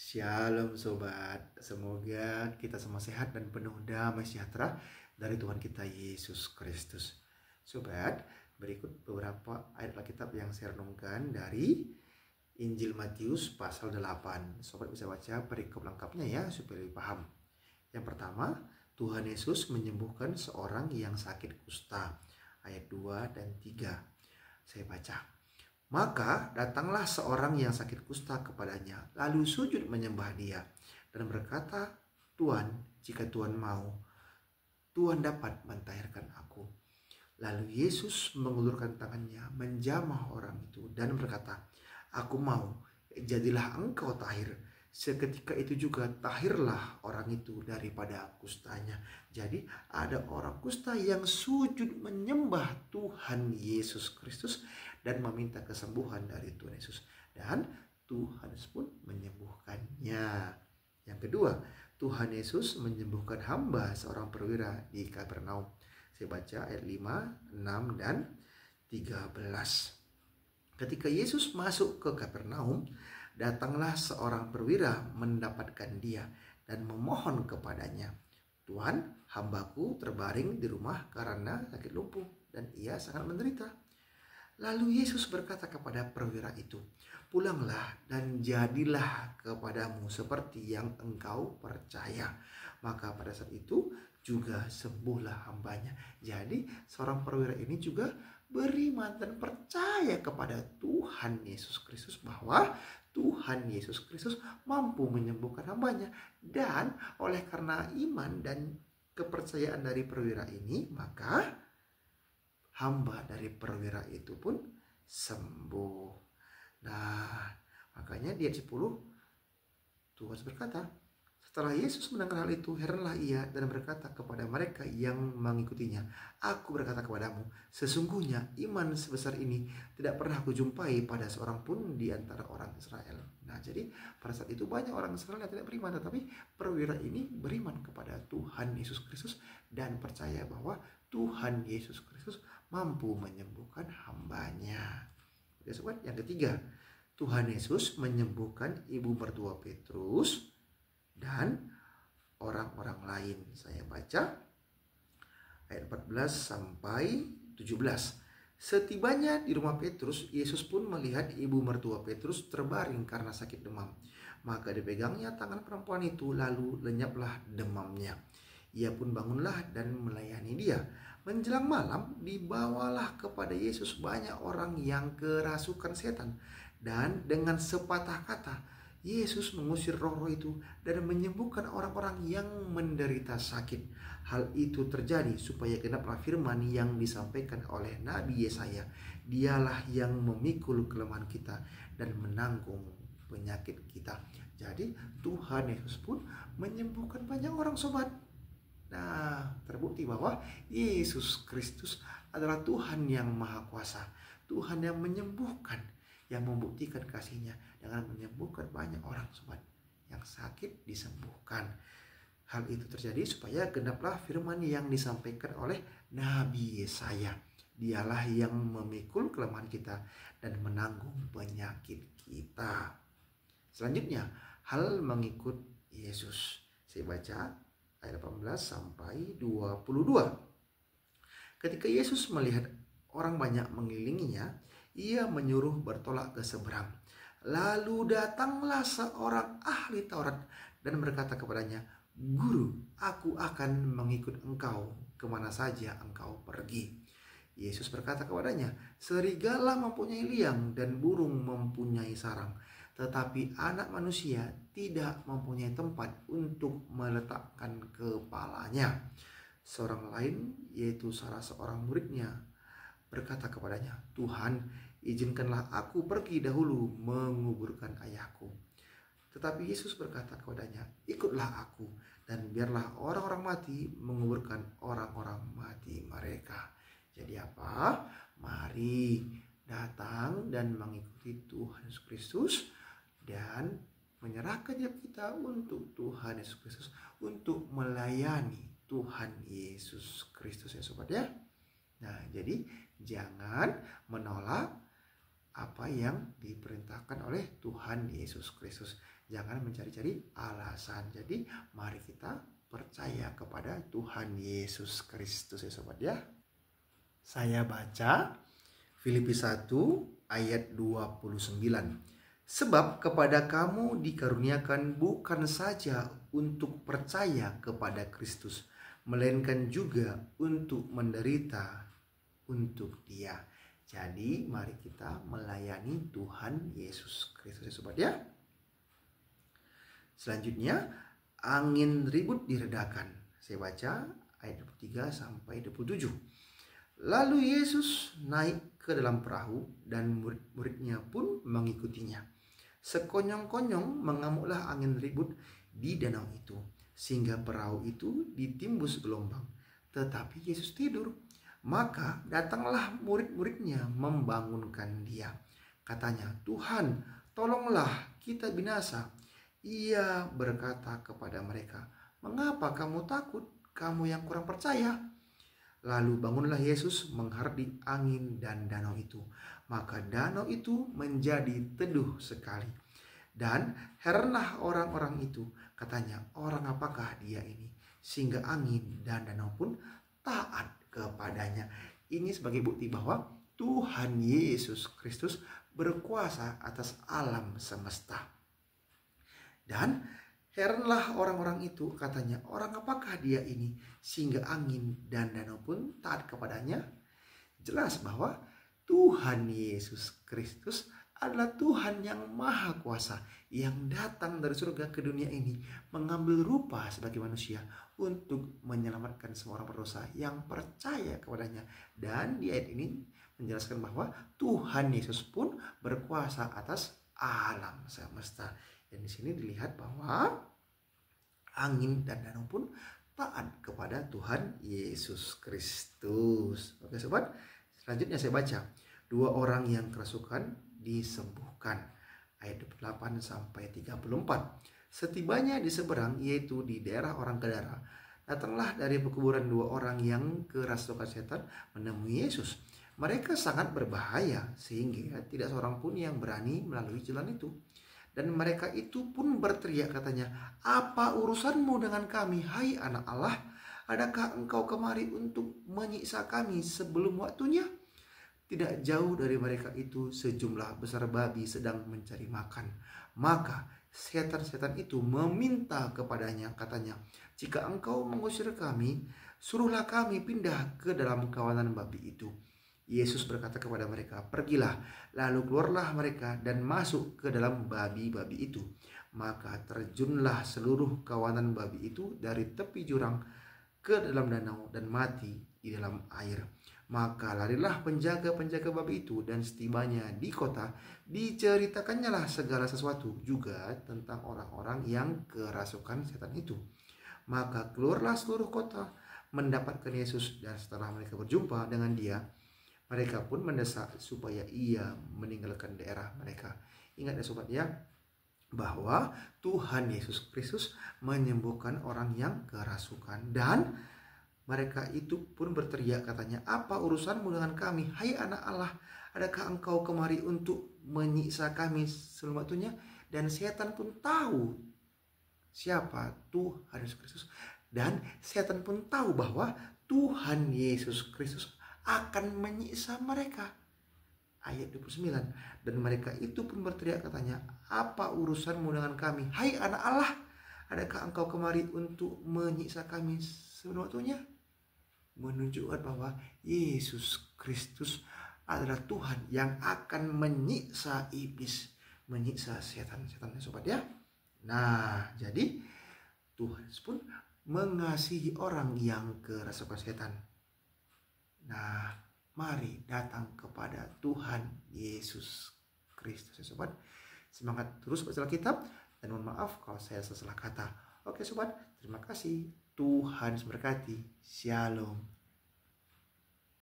Shalom sobat, semoga kita semua sehat dan penuh damai sejahtera dari Tuhan kita Yesus Kristus. Sobat, berikut beberapa ayat Alkitab yang saya renungkan dari Injil Matius pasal 8. Sobat bisa baca perikop lengkapnya ya supaya lebih paham. Yang pertama, Tuhan Yesus menyembuhkan seorang yang sakit kusta. Ayat 2 dan 3. Saya baca. Maka datanglah seorang yang sakit kusta kepadanya, lalu sujud menyembah dia, dan berkata, Tuhan, jika Tuhan mau, Tuhan dapat mentahirkan aku. Lalu Yesus mengulurkan tangannya, menjamah orang itu, dan berkata, aku mau, jadilah engkau tahir. Seketika itu juga tahirlah orang itu daripada kustanya. Jadi ada orang kusta yang sujud menyembah Tuhan Yesus Kristus dan meminta kesembuhan dari Tuhan Yesus. Dan Tuhan Yesus pun menyembuhkannya. Yang kedua, Tuhan Yesus menyembuhkan hamba seorang perwira di Kapernaum. Saya baca ayat 5, 6, dan 13. Ketika Yesus masuk ke Kapernaum, datanglah seorang perwira mendapatkan dia dan memohon kepadanya, Tuhan, hambaku terbaring di rumah karena sakit lumpuh dan ia sangat menderita. Lalu Yesus berkata kepada perwira itu, pulanglah dan jadilah kepadamu seperti yang engkau percaya. Maka pada saat itu juga sembuhlah hambanya. Jadi seorang perwira ini juga beriman dan percaya kepada Tuhan Yesus Kristus bahwa Tuhan Yesus Kristus mampu menyembuhkan hambanya. Dan oleh karena iman dan kepercayaan dari perwira ini, maka hamba dari perwira itu pun sembuh. Nah, makanya di ayat 10 Tuhan berkata, setelah Yesus mendengar hal itu, heranlah ia dan berkata kepada mereka yang mengikutinya, aku berkata kepadamu, sesungguhnya iman sebesar ini tidak pernah aku jumpai pada seorang pun di antara orang Israel. Nah, jadi pada saat itu banyak orang Israel yang tidak beriman, tetapi perwira ini beriman kepada Tuhan Yesus Kristus dan percaya bahwa Tuhan Yesus Kristus mampu menyembuhkan hambanya. Oke, sobat, yang ketiga, Tuhan Yesus menyembuhkan ibu mertua Petrus dan orang-orang lain. Saya baca ayat 14 sampai 17. Setibanya di rumah Petrus, Yesus pun melihat ibu mertua Petrus terbaring karena sakit demam. Maka dipegangnya tangan perempuan itu, lalu lenyaplah demamnya. Ia pun bangunlah dan melayani dia. Menjelang malam, dibawalah kepada Yesus banyak orang yang kerasukan setan. Dan dengan sepatah kata, Yesus mengusir roh-roh itu dan menyembuhkan orang-orang yang menderita sakit. Hal itu terjadi supaya genaplah firman yang disampaikan oleh Nabi Yesaya. Dialah yang memikul kelemahan kita dan menanggung penyakit kita. Jadi Tuhan Yesus pun menyembuhkan banyak orang, sobat. Nah, terbukti bahwa Yesus Kristus adalah Tuhan yang Maha Kuasa, Tuhan yang menyembuhkan, yang membuktikan kasih-Nya dengan menyembuhkan banyak orang, sobat, yang sakit disembuhkan. Hal itu terjadi supaya genaplah firman yang disampaikan oleh Nabi Yesaya. Dialah yang memikul kelemahan kita dan menanggung penyakit kita. Selanjutnya, hal mengikut Yesus. Saya baca ayat 18 sampai 22. Ketika Yesus melihat orang banyak mengelilinginya, ia menyuruh bertolak ke seberang. Lalu datanglah seorang ahli Taurat dan berkata kepadanya, Guru, aku akan mengikut engkau kemana saja engkau pergi. Yesus berkata kepadanya, serigala mempunyai liang dan burung mempunyai sarang, tetapi anak manusia tidak mempunyai tempat untuk meletakkan kepalanya. Seorang lain, yaitu salah seorang muridnya, berkata kepadanya, Tuhan, izinkanlah aku pergi dahulu menguburkan ayahku. Tetapi Yesus berkata kepadanya, ikutlah aku, dan biarlah orang-orang mati menguburkan orang-orang mati mereka. Jadi apa? Mari datang dan mengikuti Tuhan Yesus Kristus dan menyerahkan hidup kita untuk Tuhan Yesus Kristus, untuk melayani Tuhan Yesus Kristus, ya sobat ya. Nah, jadi jangan menolak apa yang diperintahkan oleh Tuhan Yesus Kristus. Jangan mencari-cari alasan. Jadi mari kita percaya kepada Tuhan Yesus Kristus ya sobat ya. Saya baca Filipi 1 ayat 29. Sebab kepada kamu dikaruniakan bukan saja untuk percaya kepada Kristus, melainkan juga untuk menderita untuk Dia. Jadi mari kita melayani Tuhan Yesus Kristus ya sobat ya. Selanjutnya, angin ribut diredakan. Saya baca ayat 23 sampai 27. Lalu Yesus naik ke dalam perahu dan murid-muridnya pun mengikutinya. Sekonyong-konyong mengamuklah angin ribut di danau itu, sehingga perahu itu ditimbus gelombang. Tetapi Yesus tidur. Maka datanglah murid-muridnya membangunkan dia. Katanya, Tuhan, tolonglah, kita binasa. Ia berkata kepada mereka, mengapa kamu takut, kamu yang kurang percaya? Lalu bangunlah Yesus menghardik angin dan danau itu. Maka danau itu menjadi teduh sekali. Dan heranlah orang-orang itu. Katanya, orang apakah dia ini? Sehingga angin dan danau pun taat kepadanya. Ini sebagai bukti bahwa Tuhan Yesus Kristus berkuasa atas alam semesta. Dan heranlah orang-orang itu, katanya, orang apakah dia ini sehingga angin dan danau pun taat kepadanya. Jelas bahwa Tuhan Yesus Kristus adalah Tuhan yang maha kuasa, yang datang dari surga ke dunia ini mengambil rupa sebagai manusia untuk menyelamatkan semua orang berdosa yang percaya kepadanya. Dan di ayat ini menjelaskan bahwa Tuhan Yesus pun berkuasa atas alam semesta. Dan di sini dilihat bahwa angin dan danau pun taat kepada Tuhan Yesus Kristus. Oke sobat, selanjutnya saya baca. 2 orang yang kerasukan disembuhkan. Ayat 28 sampai 34. Setibanya di seberang, yaitu di daerah orang Gadara, datanglah dari pekuburan 2 orang yang kerasukan setan menemui Yesus. Mereka sangat berbahaya sehingga tidak seorang pun yang berani melalui jalan itu. Dan mereka itu pun berteriak, katanya, apa urusanmu dengan kami, hai anak Allah? Adakah engkau kemari untuk menyiksa kami sebelum waktunya? Tidak jauh dari mereka itu sejumlah besar babi sedang mencari makan. Maka setan-setan itu meminta kepadanya, katanya, jika engkau mengusir kami, suruhlah kami pindah ke dalam kawanan babi itu. Yesus berkata kepada mereka, pergilah. Lalu keluarlah mereka dan masuk ke dalam babi-babi itu. Maka terjunlah seluruh kawanan babi itu dari tepi jurang ke dalam danau dan mati di dalam air. Maka larilah penjaga-penjaga babi itu, dan setibanya di kota diceritakannyalah segala sesuatu juga tentang orang-orang yang kerasukan setan itu. Maka keluarlah seluruh kota mendapatkan Yesus, dan setelah mereka berjumpa dengan dia, mereka pun mendesak supaya ia meninggalkan daerah mereka. Ingat ya sobat ya, bahwa Tuhan Yesus Kristus menyembuhkan orang yang kerasukan. Dan mereka itu pun berteriak, katanya, apa urusanmu dengan kami, hai anak Allah? Adakah engkau kemari untuk menyiksa kami sebelum waktunya? Dan setan pun tahu siapa Tuhan Yesus Kristus. Dan setan pun tahu bahwa Tuhan Yesus Kristus akan menyiksa mereka. Ayat 29. Dan mereka itu pun berteriak, katanya, apa urusanmu dengan kami, hai anak Allah? Adakah engkau kemari untuk menyiksa kami sebelum waktunya? Menunjukkan bahwa Yesus Kristus adalah Tuhan yang akan menyiksa iblis, menyiksa setan-setan sobat ya. Nah, jadi Tuhan pun mengasihi orang yang kerasukan setan. Nah, mari datang kepada Tuhan Yesus Kristus ya sobat. Semangat terus baca Alkitab, dan mohon maaf kalau saya salah kata. Oke sobat, terima kasih. Tuhan memberkati. Shalom.